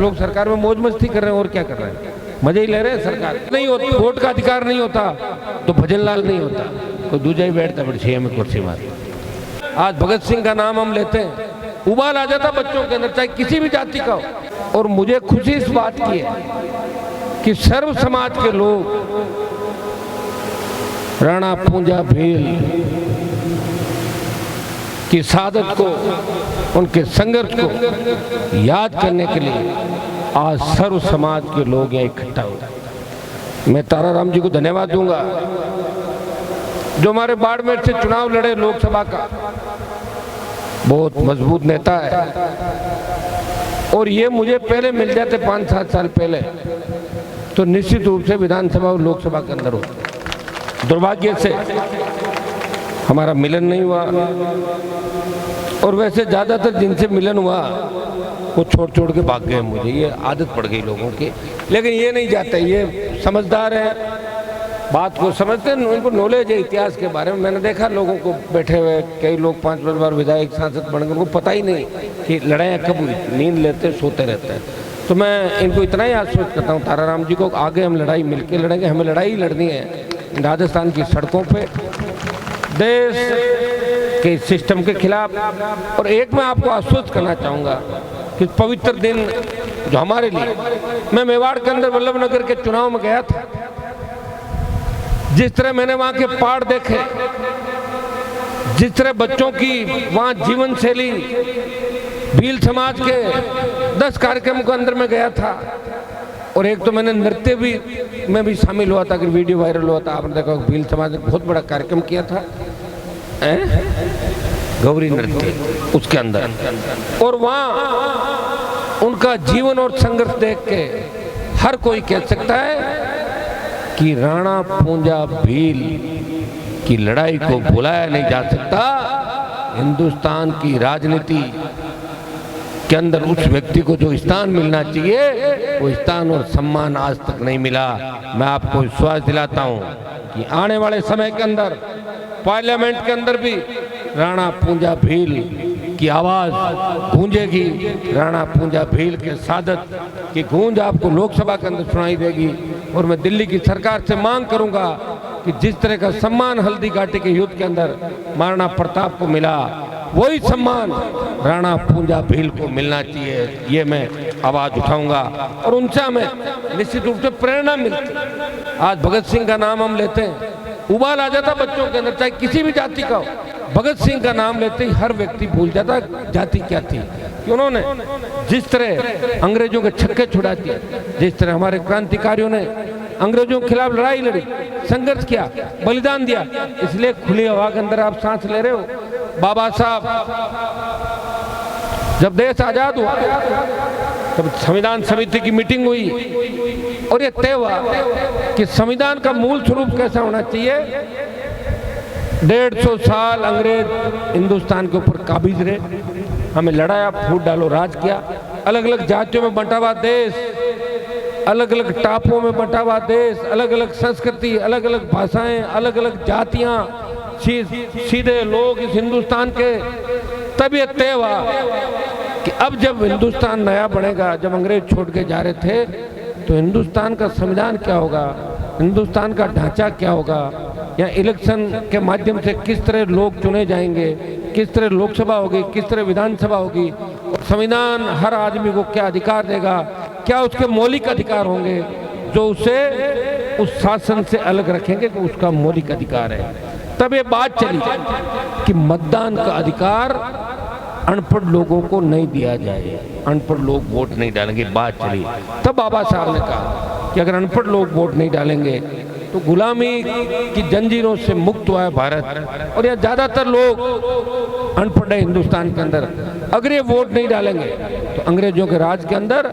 लोग सरकार में मौज मस्ती कर रहे हैं और क्या कर रहे हैं, मजे ही ले रहे हैं। सरकार नहीं होती, वोट का अधिकार नहीं होता तो भजन लाल नहीं होता, तो दूजा ही बैठता बड़ी छह में कुर्सी मार। आज भगत सिंह का नाम हम लेते हैं, उबाल आ जाता बच्चों के अंदर, चाहे किसी भी जाति का हो। और मुझे खुशी इस बात की है कि सर्व समाज के लोग राणा पूंजा भील की शहादत को, उनके संघर्ष को याद करने के लिए आज सर्व समाज के लोग यहाँ इकट्ठा हुए। मैं ताराराम जी को धन्यवाद दूंगा जो हमारे बाड़मेर से चुनाव लड़े लोकसभा का, बहुत मजबूत नेता है। और ये मुझे पहले मिल जाते 5-7 साल पहले तो निश्चित रूप से विधानसभा और लोकसभा के अंदर होता। दुर्भाग्य से हमारा मिलन नहीं हुआ, और वैसे ज्यादातर जिनसे मिलन हुआ वो छोड़ के भाग गए। मुझे ये आदत पड़ गई लोगों की, लेकिन ये नहीं जाते, ये समझदार हैं, बात को समझते हैं, उनको नॉलेज है इतिहास के बारे में। मैंने देखा लोगों को बैठे हुए, कई लोग 5-5 बार विधायक सांसद बन गए, उनको पता ही नहीं कि लड़ाइयाँ कब हुई, नींद लेते सोते रहते हैं। तो मैं इनको इतना ही आश्वस्त करता हूँ ताराराम जी को, आगे हम लड़ाई मिलकर लड़ेंगे, हमें लड़ाई लड़नी है राजस्थान की सड़कों पे देश के सिस्टम के खिलाफ। और एक मैं आपको आश्वस्त करना चाहूँगा कि पवित्र दिन जो हमारे लिए, मैं मेवाड़ के अंदर वल्लभ नगर के चुनाव में गया था, जिस तरह मैंने वहाँ के पहाड़ देखे, जिस तरह बच्चों की वहाँ जीवन शैली, भील समाज के 10 कार्यक्रम के अंदर में गया था। और एक तो मैंने नृत्य भी में भी शामिल हुआ था कि वीडियो वायरल हुआ था, आपने देखा भील समाज ने बहुत बड़ा कार्यक्रम किया था, गौरी नृत्य उसके अंदर। और वहाँ उनका जीवन और संघर्ष देख के हर कोई कह सकता है कि राणा पूंजा भील की लड़ाई को भुलाया नहीं जा सकता। हिंदुस्तान की राजनीति के अंदर उस व्यक्ति को जो स्थान मिलना चाहिए वो स्थान और सम्मान आज तक नहीं मिला। मैं आपको विश्वास दिलाता हूं कि आने वाले समय के अंदर पार्लियामेंट के अंदर भी राणा पूंजा भील की आवाज गूंजेगी, राणा पूंजा भील के शहादत की गूंज आपको लोकसभा के अंदर सुनाई देगी। और मैं दिल्ली की सरकार से मांग करूंगा कि जिस तरह का सम्मान हल्दी घाटी के युद्ध के अंदर महाराणा प्रताप को मिला, वही सम्मान राणा पूंजा भील को मिलना चाहिए। ये मैं आवाज उठाऊंगा और उनसे हमें निश्चित रूप से प्रेरणा मिलती। आज भगत सिंह का नाम हम लेते हैं, उबाल आ जाता बच्चों के अंदर, चाहे किसी भी जाति का हो। भगत सिंह का नाम लेते ही हर व्यक्ति भूल जाता जाति क्या थी, कि उन्होंने जिस तरह अंग्रेजों के छक्के छुड़ा दिए, जिस तरह हमारे क्रांतिकारियों ने अंग्रेजों के खिलाफ लड़ाई लड़ी, संघर्ष किया, बलिदान दिया। इसलिए खुली हवा के अंदर आप सांस ले रहे हो। बाबा साहब जब देश आजाद हुआ तब संविधान समिति की मीटिंग हुई और ये तय हुआ कि संविधान का मूल स्वरूप कैसा होना चाहिए। 150 साल अंग्रेज हिंदुस्तान के ऊपर काबिज रहे, हमें लड़ाया, फूट डालो राज किया, अलग अलग जातियों में बंटा हुआ देश, अलग अलग टापुओं में बंटा हुआ देश, अलग अलग संस्कृति, अलग अलग भाषाएं, अलग अलग जातियां, सीधे लोग इस हिंदुस्तान के। तब ये तय हुआ कि अब जब हिंदुस्तान नया बनेगा, जब अंग्रेज छोड़ के जा रहे थे, तो हिंदुस्तान का संविधान क्या होगा, हिंदुस्तान का ढांचा क्या होगा, या इलेक्शन के माध्यम से किस तरह लोग चुने जाएंगे, किस तरह लोकसभा होगी, किस तरह विधानसभा होगी, संविधान हर आदमी को क्या अधिकार देगा, क्या उसके मौलिक अधिकार होंगे जो उसे उस शासन से अलग रखेंगे कि उसका मौलिक अधिकार है। तब ये बात चली कि मतदान का अधिकार अनपढ़ लोगों को नहीं दिया जाए, अनपढ़ लोग वोट नहीं डालेंगे। बात चली, तब बाबा साहब ने कहा कि अगर अनपढ़ लोग वोट नहीं डालेंगे तो गुलामी की जंजीरों से मुक्त हुआ है भारत, और यहाँ ज्यादातर लोग अनपढ़ है हिंदुस्तान के अंदर। अगर ये वोट नहीं डालेंगे तो अंग्रेजों के राज के अंदर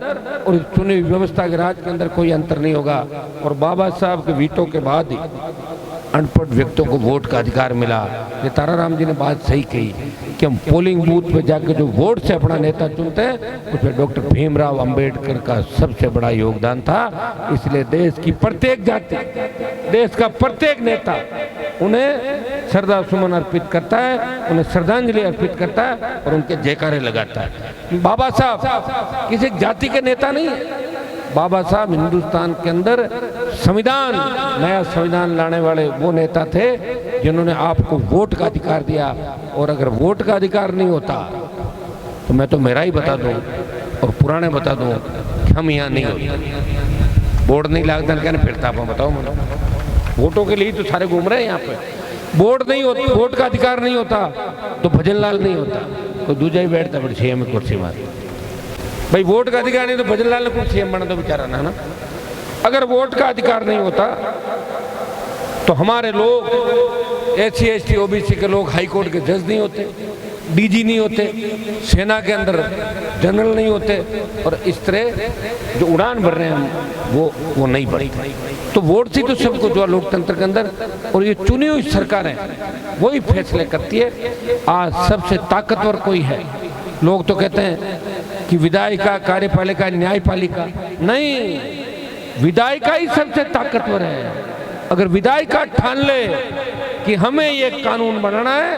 और चुनी हुई व्यवस्था के राज के अंदर कोई अंतर नहीं होगा। और बाबा साहब के वीटो के बाद ही अनपढ़ व्यक्तियों को वोट का अधिकार मिला। ये ताराराम जी ने बात सही कही कि हम पोलिंग बूथ पे जाकर जो वोट से अपना नेता चुनते हैं, उसमें डॉक्टर भीमराव अंबेडकर का सबसे बड़ा योगदान था। इसलिए देश की प्रत्येक जाति, देश का प्रत्येक नेता उन्हें श्रद्धा सुमन अर्पित करता है, उन्हें श्रद्धांजलि अर्पित करता है और उनके जयकारे लगाता है। बाबा साहब किसी जाति के नेता नहीं है। बाबा साहब हिंदुस्तान के अंदर संविधान, नया संविधान लाने वाले वो नेता थे जिन्होंने आपको वोट का अधिकार दिया। और अगर वोट का अधिकार नहीं होता तो मैं तो मेरा ही बता दूं और पुराने बता दूं कि हम यहाँ नहीं होते। वोट नहीं लगता कहने फिरता आप बताओ मैं, वोटों के लिए तो सारे घूम रहे हैं यहाँ पे। वोट नहीं होती, वोट का अधिकार नहीं होता तो भजन लाल नहीं होता, तो दूजा ही बैठता बड़ी छः में कुर्सी मार। भाई वोट का अधिकार नहीं तो भजन लाल ने कुछ सीएम बना तो बेचारा ना। अगर वोट का अधिकार नहीं होता तो हमारे लोग SC ST OBC के लोग हाई कोर्ट के जज नहीं होते, DG नहीं होते, सेना के अंदर जनरल नहीं होते, और इस तरह जो उड़ान भर रहे हैं हम वो नहीं बढ़ते। तो वोट से तो सबको जो लोकतंत्र के अंदर, और ये चुनी हुई सरकारें वही फैसले करती है। आज सबसे ताकतवर कोई है? लोग तो कहते हैं कि विधायिका, कार्यपालिका, न्यायपालिका, नहीं, विधायिका ही सबसे ताकतवर है। अगर विधायिका ठान ले कि हमें ये कानून बनाना है,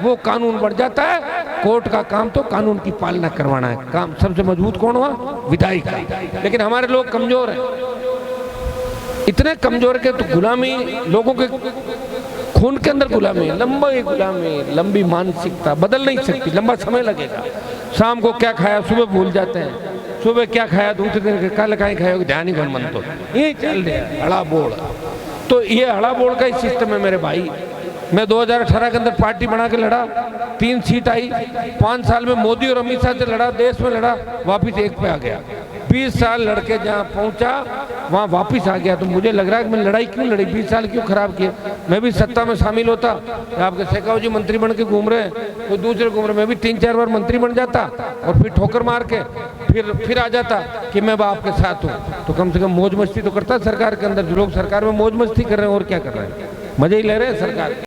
वो कानून बन जाता है। कोर्ट का काम तो कानून की पालना करवाना है। काम सबसे मजबूत कौन हुआ? विधायिका। लेकिन हमारे लोग कमजोर हैं, इतने कमजोर के तो गुलामी, लोगों के खून के अंदर गुलामी, गुलामी, लंबी मानसिकता बदल नहीं सकती, लंबा समय लगेगा। शाम को क्या खाया सुबह भूल जाते हैं, सुबह क्या खाया दूसरे दिन कल कहीं खाया ध्यान ही मन तो ये चल रहा है हड़ा बोड़। तो ये हड़ा बोड़ का ही सिस्टम है मेरे भाई। मैं 2018 के अंदर पार्टी बना के लड़ा, 3 सीट आई। 5 साल में मोदी और अमित शाह से लड़ा, देश में लड़ा, वापिस 1 पे आ गया। 20 साल लड़के जहाँ पहुँचा वहाँ वापिस आ गया। तो मुझे लग रहा है कि मैं लड़ाई क्यों लड़ी, 20 साल क्यों खराब किए। मैं भी सत्ता में शामिल होता, आपके शेखावत जी मंत्री बन के घूम रहे हैं, कोई दूसरे घूम रहे, मैं भी 3-4 बार मंत्री बन जाता और फिर ठोकर मार के फिर आ जाता कि मैं आपके साथ हूँ। तो कम से कम मौज मस्ती तो करता सरकार के अंदर। जो लोग सरकार में मौज मस्ती कर रहे हैं और क्या कर रहे हैं, मजे ही ले रहे हैं सरकार।